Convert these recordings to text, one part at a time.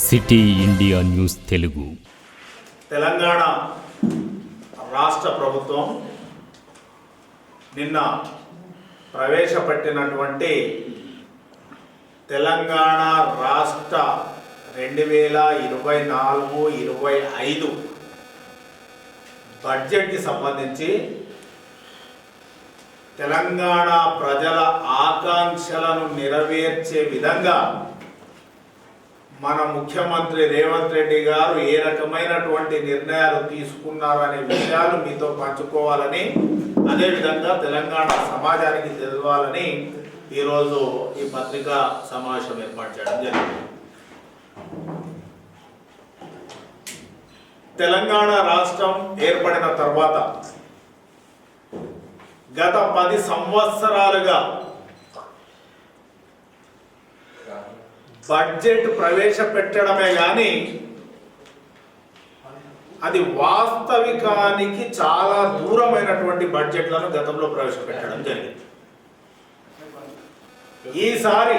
City India news Telugu. Telangana రాష్ట్ర ప్రభుత్వం నిన్న ప్రవేశపెట్టినటువంటి తెలంగాణ రాష్ట్ర 2024-25 బడ్జెట్కి సంబంధించి తెలంగాణ ప్రజల ఆకాంక్షలను నెరవేర్చే విధంగా మన ముఖ్యమంత్రి రేవంత్ రెడ్డి గారు ఏ రకమైనటువంటి నిర్ణయాలు తీసుకున్నారనే విషయాలు మీతో పంచుకోవాలని, అదేవిధంగా తెలంగాణ సమాజానికి తెలవాలని ఈరోజు ఈ పత్రికా సమావేశం ఏర్పాటు చేయడం జరిగింది. తెలంగాణ రాష్ట్రం ఏర్పడిన తర్వాత గత 10 సంవత్సరాలుగా బడ్జెట్ ప్రవేశపెట్టడమే కానీ అది వాస్తవికానికి చాలా దూరమైనటువంటి బడ్జెట్లను గతంలో ప్రవేశపెట్టడం జరిగింది. ఈసారి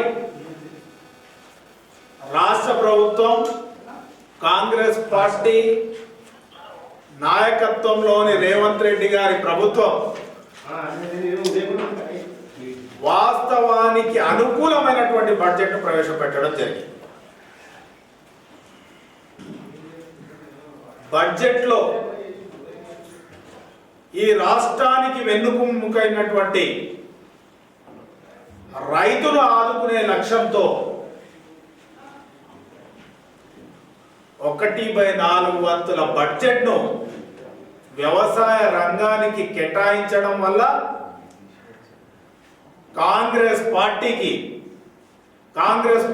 రాష్ట్ర ప్రభుత్వం కాంగ్రెస్ పార్టీ నాయకత్వంలోని రేవంత్ రెడ్డి గారి ప్రభుత్వం వాస్తవానికి అనుకూలమైనటువంటి బడ్జెట్ ప్రవేశపెట్టడం జరిగింది. బడ్జెట్లో ఈ రాష్ట్రానికి వెన్నుముకైనటువంటి రైతులు ఆదుకునే లక్ష్యంతో 1/4 వంతుల బడ్జెట్ను వ్యవసాయ రంగానికి కేటాయించడం వల్ల కాంగ్రెస్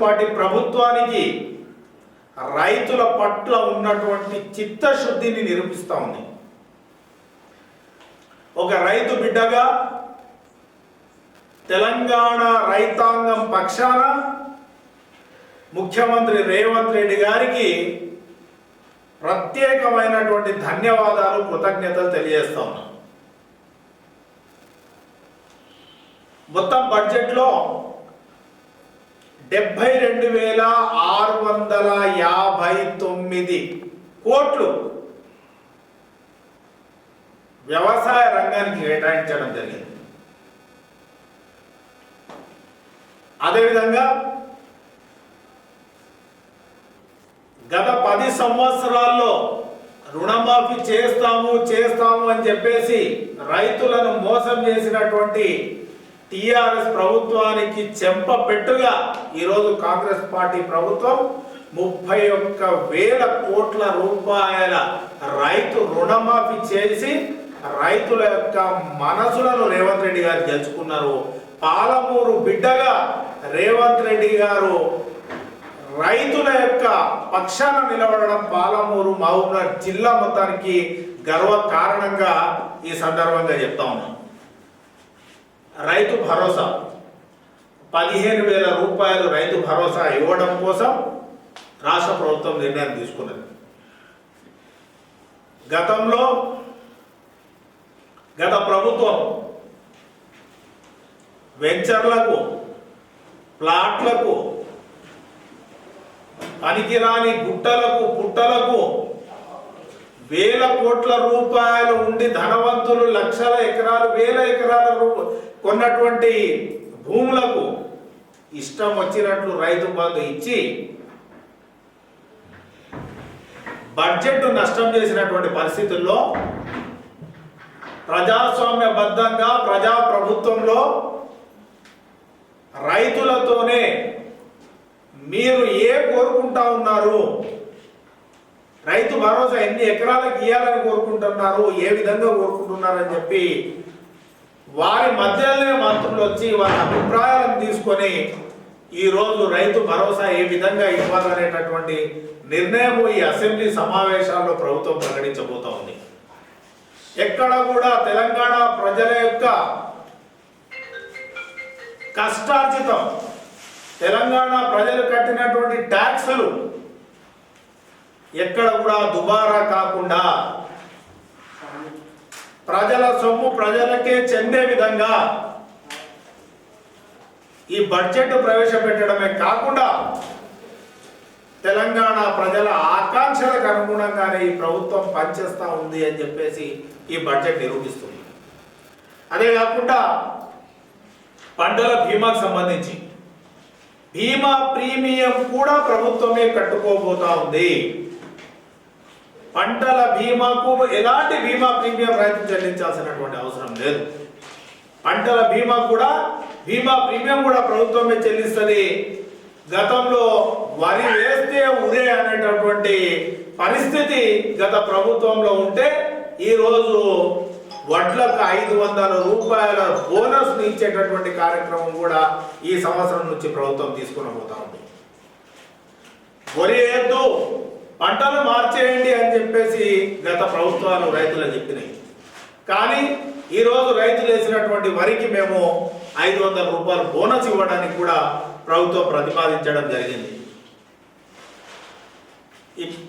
పార్టీ ప్రభుత్వానికి రైతుల పట్ల ఉన్నటువంటి చిత్తశుద్ధిని నిరూపిస్తూ ఉంది. ఒక రైతు బిడ్డగా తెలంగాణ రైతాంగం పక్షాన ముఖ్యమంత్రి రేవంత్ రెడ్డి గారికి ప్రత్యేకమైనటువంటి ధన్యవాదాలు, కృతజ్ఞతలు తెలియజేస్తా ఉన్నాం. మొత్తం బడ్జెట్లో 72,659 కోట్లు వ్యవసాయ రంగానికి కేటాయించడం జరిగింది. అదేవిధంగా గత 10 సంవత్సరాల్లో రుణమాఫీ చేస్తాము అని చెప్పేసి రైతులను మోసం చేసినటువంటి టిఆర్ఎస్ ప్రభుత్వానికి చెంపపెట్టుగా ఈరోజు కాంగ్రెస్ పార్టీ ప్రభుత్వం 31,000 కోట్ల రూపాయల రైతు రుణమాఫీ చేసి రైతుల యొక్క మనసులను రేవంత్ రెడ్డి గారు గెలుచుకున్నారు. పాలమూరు బిడ్డగా రేవంత్ రెడ్డి గారు రైతుల యొక్క పక్షాన నిలబడడం పాలమూరు మహబూబ్నగర్ జిల్లా మొత్తానికి గర్వ కారణంగా ఈ సందర్భంగా చెప్తా ఉన్నాం. రైతు భరోసా 15,000 రూపాయలు రైతు భరోసా ఇవ్వడం కోసం రాష్ట్ర ప్రభుత్వం నిర్ణయం తీసుకున్నది. గత ప్రభుత్వం వెంచర్లకు, ప్లాట్లకు, పనికిరాని గుట్టలకు, పుట్టలకు 1,000 కోట్ల రూపాయలు ఉండి ధనవంతులు లక్షల ఎకరాలు, 1,000 ఎకరాల కొన్నటువంటి భూములకు ఇష్టం వచ్చినట్లు రైతు బంధు ఇచ్చి బడ్జెట్ నష్టం చేసినటువంటి పరిస్థితుల్లో ప్రజాస్వామ్యబద్ధంగా ప్రజాప్రభుత్వంలో రైతులతోనే మీరు కోరుకుంటా ఉన్నారు, రైతు భరోసా ఎన్ని ఎకరాలకు ఇవ్వాలని కోరుకుంటున్నారు, ఏ విధంగా కోరుకుంటున్నారని చెప్పి వారి మధ్యలోనే మంత్రులు వచ్చి వారి అభిప్రాయాలను తీసుకొని ఈరోజు రైతు భరోసా ఏ విధంగా ఇవ్వాలనేటటువంటి నిర్ణయం ఈ అసెంబ్లీ సమావేశాల్లో ప్రభుత్వం ప్రకటించబోతా ఉంది. ఎక్కడ కూడా తెలంగాణ ప్రజల యొక్క కష్టార్జితం, తెలంగాణ ప్రజలు కట్టినటువంటి ట్యాక్సులు ఎక్కడ కూడా దుబారా కాకుండా ప్రజల సొమ్ము ప్రజలకే చెందే విధంగా ఈ బడ్జెట్ ప్రవేశపెట్టడమే కాకుండా తెలంగాణ ప్రజల ఆకాంక్షలకు అనుగుణంగానే ఈ ప్రభుత్వం పనిచేస్తూ ఉంది అని చెప్పేసి ఈ బడ్జెట్ నిరూపిస్తుంది. అదే కాకుండా పంటల బీమాకు సంబంధించి బీమా ప్రీమియం కూడా ప్రభుత్వమే కట్టుకోబోతా ఉంది. పంటల బీమాకు ఎలాంటి బీమా ప్రీమియం రైతు చెల్లించాల్సినటువంటి అవసరం లేదు. పంటల బీమా ప్రీమియం కూడా ప్రభుత్వమే చెల్లిస్తుంది. గతంలో వరి వేస్తే ఉరే అనేటటువంటి పరిస్థితి గత ప్రభుత్వంలో ఉంటే ఈరోజు వడ్లకు 500 రూపాయల బోనస్ ఇచ్చేటటువంటి కార్యక్రమం కూడా ఈ సంవత్సరం నుంచి ప్రభుత్వం తీసుకుని పోతా ఉంది. వరి వేయద్దు, పంటలు మార్చేయండి అని చెప్పేసి గత ప్రభుత్వాలు రైతులకు చెప్పినాయి. కానీ ఈరోజు రైతులు వేసినటువంటి వరికి మేము 500 రూపాయల బోనస్ ఇవ్వడానికి కూడా ప్రభుత్వం ప్రతిపాదించడం జరిగింది.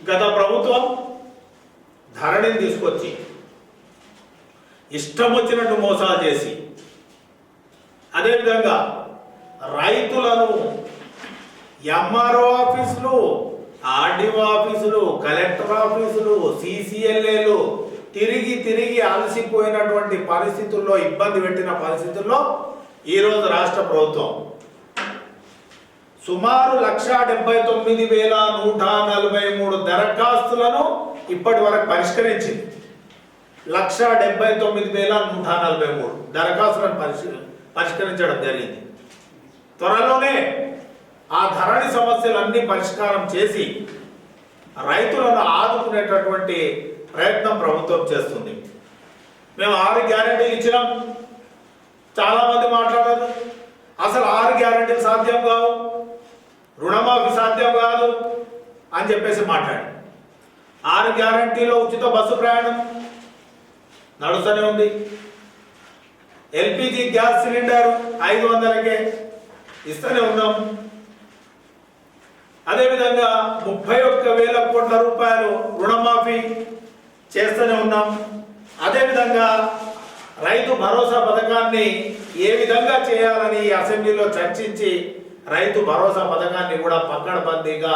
గత ప్రభుత్వం ధరణిని తీసుకొచ్చి ఇష్టం వచ్చినట్టు మోసాలు చేసి, అదేవిధంగా రైతులను ఎంఆర్ఓ ఆఫీసులు, ఆర్డీఓ ఆఫీసులు, కలెక్టర్ ఆఫీసులు, సిసిఎల్ఏలు తిరిగి అలసిపోయినటువంటి పరిస్థితుల్లో, ఇబ్బంది పెట్టిన పరిస్థితుల్లో ఈరోజు రాష్ట్ర ప్రభుత్వం సుమారు 1,79,143 దరఖాస్తులను ఇప్పటి వరకు పరిష్కరించింది. 1,79,143 దరఖాస్తులను పరిష్కరించడం జరిగింది. త్వరలోనే ఆ ధరణి సమస్యలన్నీ పరిష్కారం చేసి రైతులను ఆదుకునేటటువంటి ప్రయత్నం ప్రభుత్వం చేస్తుంది. మేము 6 గ్యారెంటీలు ఇచ్చినాం. చాలా మంది మాట్లాడారు, అసలు 6 గ్యారెంటీలు సాధ్యం కావు, రుణమాఫీ సాధ్యం కాదు అని చెప్పేసి మాట్లాడి 6 గ్యారెంటీలో ఉచిత బస్సు ప్రయాణం నడుస్తూనే ఉంది. ఎల్పిజి గ్యాస్ సిలిండర్ 500కే ఇస్తూనే ఉన్నాం. అదేవిధంగా 31,000 కోట్ల రూపాయలు రుణమాఫీ చేస్తూనే ఉన్నాం. అదేవిధంగా రైతు భరోసా పథకాన్ని ఏ విధంగా చేయాలని అసెంబ్లీలో చర్చించి రైతు భరోసా పథకాన్ని కూడా పక్కడబందీగా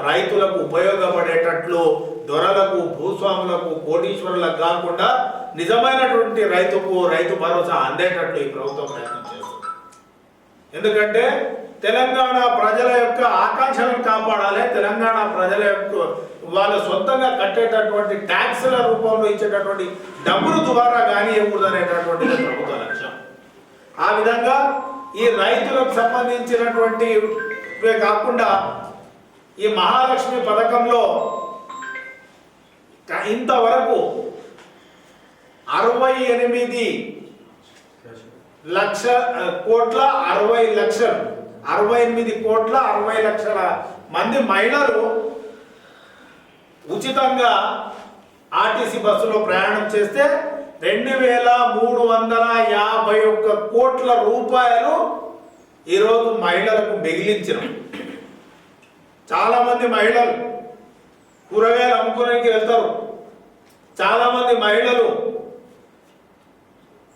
రైతులకు ఉపయోగపడేటట్లు, దొరలకు, భూస్వాములకు, కోటీశ్వరులకు కాకుండా నిజమైనటువంటి రైతుకు రైతు భరోసా అందేటట్లు ఈ ప్రభుత్వం ప్రయత్నం చేస్తుంది. ఎందుకంటే తెలంగాణ ప్రజల యొక్క ఆకాంక్షలను కాపాడాలి. తెలంగాణ ప్రజల యొక్క వాళ్ళు సొంతంగా కట్టేటటువంటి ట్యాక్సుల రూపంలో ఇచ్చేటటువంటి డబ్బుల ద్వారా కానీ ఇవ్వకూడదు అనేటటువంటి ప్రభుత్వ లక్ష్యం. ఆ విధంగా ఈ రైతులకు సంబంధించినటువంటి కాకుండా ఈ మహాలక్ష్మి పథకంలో ఇంతవరకు 68 కోట్ల 60 లక్షల మంది మహిళలు ఉచితంగా ఆర్టీసీ బస్సులో ప్రయాణం చేస్తే 2,351 కోట్ల రూపాయలు ఈరోజు మహిళలకు మిగిలించినాం. చాలామంది మహిళలు కూరగాయలు అమ్ముకోవడానికి వెళ్తారు, చాలామంది మహిళలు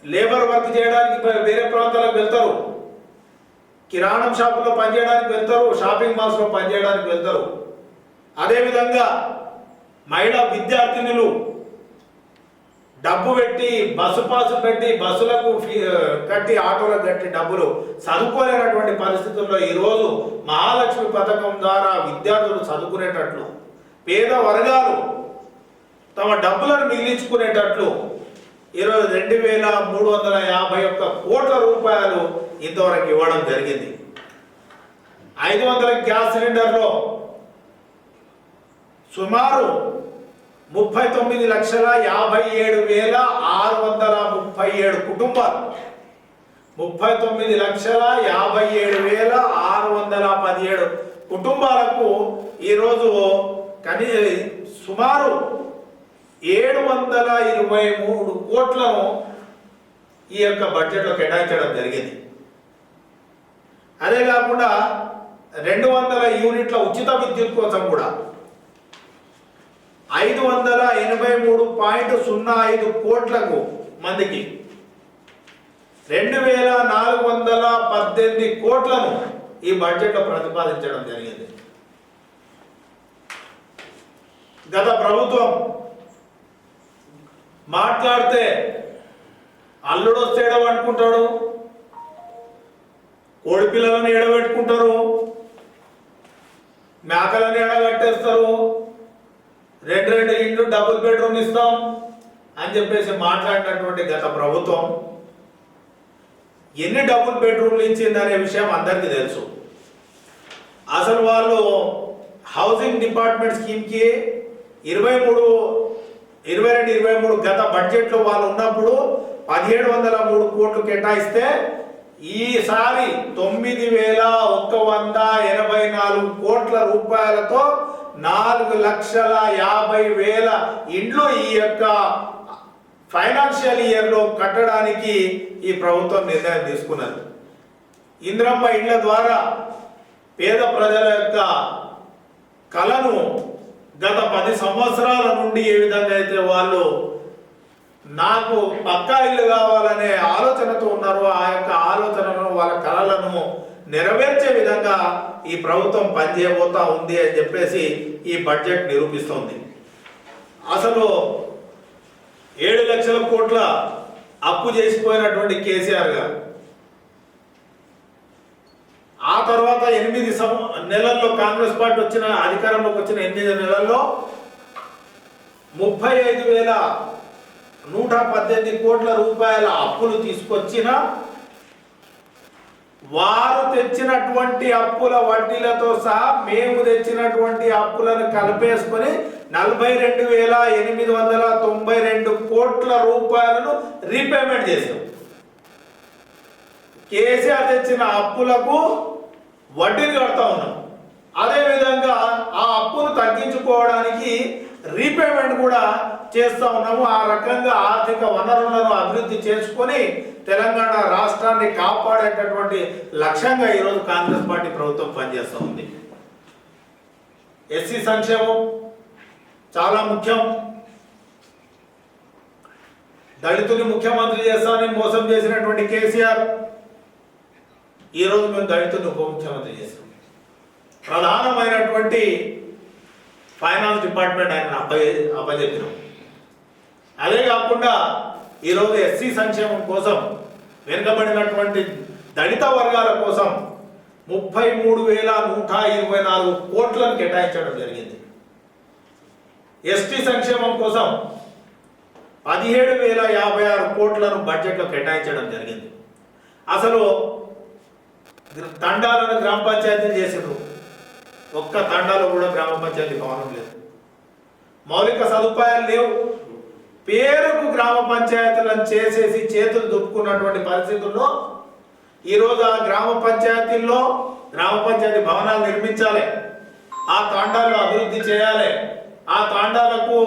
లేబర్ వర్క్ చేయడానికి వేరే ప్రాంతాలకు వెళ్తారు, కిరాణం షాపులో పనిచేయడానికి వెళ్తారు, షాపింగ్ మాల్స్లో పనిచేయడానికి వెళ్తారు. అదేవిధంగా మహిళా విద్యార్థినులు డబ్బు పెట్టి బస్సు పాసు పెట్టి బస్సులకు కట్టి ఆటోలకు కట్టి డబ్బులు చదువుకోలేనటువంటి పరిస్థితుల్లో ఈరోజు మహాలక్ష్మి పథకం ద్వారా విద్యార్థులు చదువుకునేటట్లు, పేద వర్గాలు తమ డబ్బులను మిగిలించుకునేటట్లు ఈరోజు 2,351 కోట్ల రూపాయలు ఇంతవరకు ఇవ్వడం జరిగింది. 500 గ్యాస్ సిలిండర్లో సుమారు 39,57,637 కుటుంబాలు, 39,57,617 కుటుంబాలకు ఈరోజు సుమారు 723 కోట్లను ఈ యొక్క బడ్జెట్లో కేటాయించడం జరిగింది. అదే కాకుండా 200 యూనిట్ల ఉచిత విద్యుత్ కోసం కూడా 583.05 కోట్లకు మందికి 2,418 కోట్లను ఈ బడ్జెట్లో ప్రతిపాదించడం జరిగింది. గత ప్రభుత్వం మాట్లాడితే అల్లుడు వస్తే ఏడబెట్టుకుంటాడు, కోడి పిల్లలను ఏడబెట్టుకుంటారు, మేకలను ఏడగట్టేస్తారు, రెండు ఇండ్లు డబుల్ బెడ్రూమ్ ఇస్తాం అని చెప్పేసి మాట్లాడినటువంటి గత ప్రభుత్వం ఎన్ని డబుల్ బెడ్రూమ్లు ఇచ్చిందనే విషయం అందరికీ తెలుసు. అసలు వాళ్ళు హౌసింగ్ డిపార్ట్మెంట్ స్కీమ్కి 22-23 గత బడ్జెట్లో వాళ్ళు ఉన్నప్పుడు 1703 కోట్లు కేటాయిస్తే ఈసారి 9184 కోట్ల రూపాయలతో 4,50,000 ఇండ్లు ఈ యొక్క ఫైనాన్షియల్ ఇయర్లో కట్టడానికి ఈ ప్రభుత్వం నిర్ణయం తీసుకున్నది. ఇందిరమ్మ ఇళ్ల ద్వారా పేద ప్రజల యొక్క కలను గత 10 సంవత్సరాల నుండి ఏ విధంగా అయితే వాళ్ళు నాకు పక్కా ఇల్లు కావాలనే ఆలోచనతో ఉన్నారో ఆ యొక్క ఆలోచనను వాళ్ళ కలలను నెరవేర్చే విధంగా ఈ ప్రభుత్వం పనిచేయబోతా ఉంది అని చెప్పేసి ఈ బడ్జెట్ నిరూపిస్తోంది. అసలు 7 లక్షల కోట్ల అప్పు చేసిపోయినటువంటి కేసీఆర్ గారు ఆ తర్వాత 8 నెలల్లో కాంగ్రెస్ పార్టీ వచ్చిన అధికారంలోకి వచ్చిన 8 నెలల్లో 35,118 కోట్ల రూపాయల అప్పులు తీసుకొచ్చిన వారు తెచ్చినటువంటి అప్పుల వడ్డీలతో సహా మేము తెచ్చినటువంటి అప్పులను కలిపేసుకొని 42,892 కోట్ల రూపాయలను రీపేమెంట్ చేశాం. కేసీఆర్ తెచ్చిన అప్పులకు వడ్డీలు కడతా ఉన్నాం. అదేవిధంగా ఆ అప్పును తగ్గించుకోవడానికి రీపేమెంట్ కూడా చేస్తూ ఉన్నాము. ఆ రకంగా ఆర్థిక వనరులను అభివృద్ధి చేసుకొని తెలంగాణ రాష్ట్రాన్ని కాపాడేటటువంటి లక్ష్యంగా ఈరోజు కాంగ్రెస్ పార్టీ ప్రభుత్వం పనిచేస్తూ ఉంది. ఎస్సీ సంక్షేమం చాలా ముఖ్యం. దళితుని ముఖ్యమంత్రి చేస్తానని మోసం చేసినటువంటి కేసీఆర్ ఈరోజు మేము దళితుని ఉప ముఖ్యమంత్రి చేస్తాం. ప్రధానమైనటువంటి ఫైనాన్స్ డిపార్ట్మెంట్ ఆయన అప్పచెప్పినాం. అదే కాకుండా ఈరోజు ఎస్సీ సంక్షేమం కోసం వెనుకబడినటువంటి దళిత వర్గాల కోసం 33,124 కోట్లను కేటాయించడం జరిగింది. ఎస్టీ సంక్షేమం కోసం 17,056 కోట్లను బడ్జెట్లో కేటాయించడం జరిగింది. అసలు తండాలను గ్రామ పంచాయతీలు చేసిండ్రు. ఒక్క తండాలో కూడా గ్రామ పంచాయతీ భవనం లేదు, మౌలిక సదుపాయాలు లేవు. పేరుకు గ్రామ పంచాయతీలను చేసేసి చేతులు దుప్పుకున్నటువంటి పరిస్థితుల్లో ఈరోజు ఆ గ్రామ పంచాయతీల్లో గ్రామ పంచాయతీ భవనాలు నిర్మించాలి, ఆ తాండాలను అభివృద్ధి చేయాలి, ఆ తాండాలకు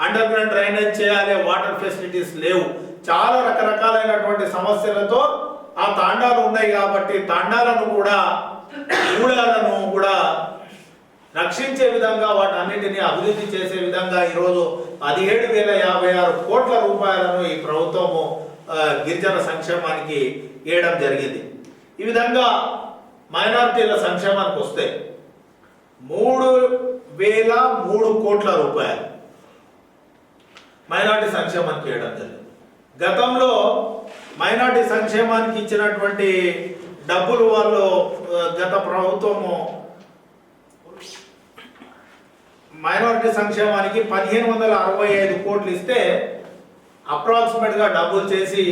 అండర్ గ్రౌండ్ డ్రైనేజ్ చేయాలి, వాటర్ ఫెసిలిటీస్ లేవు. చాలా రకరకాలైనటువంటి సమస్యలతో ఆ తాండాలు ఉన్నాయి. కాబట్టి తాండాలను కూడా ఊళ్ళను కూడా రక్షించే విధంగా వాటన్నింటినీ అభివృద్ధి చేసే విధంగా ఈరోజు 17,056 కోట్ల రూపాయలను ఈ ప్రభుత్వము గిరిజన సంక్షేమానికి ఇవ్వడం జరిగింది. ఈ విధంగా మైనారిటీల సంక్షేమానికి వస్తే 3,003 కోట్ల రూపాయలు మైనారిటీ సంక్షేమానికి ఇవ్వడం జరిగింది. గతంలో మైనారిటీ సంక్షేమానికి ఇచ్చినటువంటి డబ్బులు వాళ్ళు గత ప్రభుత్వము మైనారిటీ సంక్షేమానికి 1,565 కోట్లు ఇస్తే అప్రాక్సిమేట్గా డబ్బులు చేసి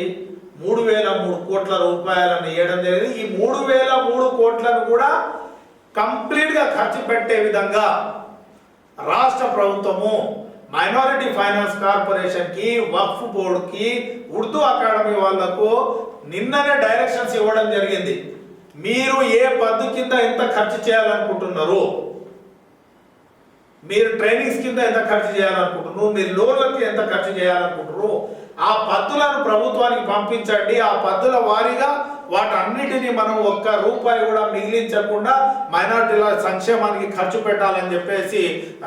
3,003 కోట్ల రూపాయలను ఇవ్వడం జరిగింది. ఈ 3,003 కోట్లను కూడా కంప్లీట్గా ఖర్చు పెట్టే విధంగా రాష్ట్ర ప్రభుత్వము మైనారిటీ ఫైనాన్స్ కార్పొరేషన్కి, వక్ఫ్ బోర్డుకి, ఉర్దూ అకాడమీ వాళ్లకు నిన్ననే డైరెక్షన్స్ ఇవ్వడం జరిగింది. మీరు ఏ పద్దు కింద ఎంత ఖర్చు చేయాలనుకుంటున్నారు, మీరు ట్రైనింగ్స్ కింద ఎంత ఖర్చు చేయాలనుకుంటున్నారు, మీరు లోన్లకి ఎంత ఖర్చు చేయాలనుకుంటున్నారు, ఆ పద్దులను ప్రభుత్వానికి పంపించండి. ఆ పద్దుల వారీగా వాటన్నిటిని మనం ఒక్క రూపాయి కూడా మిగిలించకుండా మైనారిటీల సంక్షేమానికి ఖర్చు పెట్టాలని చెప్పేసి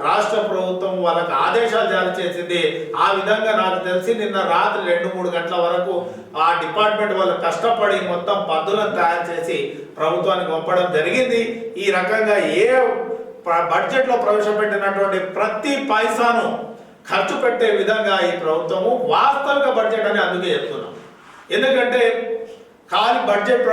రాష్ట్ర ప్రభుత్వం వాళ్ళకి ఆదేశాలు జారీ చేసింది. ఆ విధంగా నాకు తెలిసి నిన్న రాత్రి 2-3 గంటల వరకు ఆ డిపార్ట్మెంట్ వాళ్ళు కష్టపడి మొత్తం పద్దులను తయారు చేసి ప్రభుత్వానికి పంపడం జరిగింది. ఈ రకంగా ఏ బడ్జెట్లో ప్రవేశపెట్టినటువంటి ప్రతి పైసాను ఖర్చు పెట్టే విధంగా ఈ ప్రభుత్వము వాస్తవిక బడ్జెట్ అని అందుకే చెప్తున్నాం. ఎందుకంటే ఖాళీ బడ్జెట్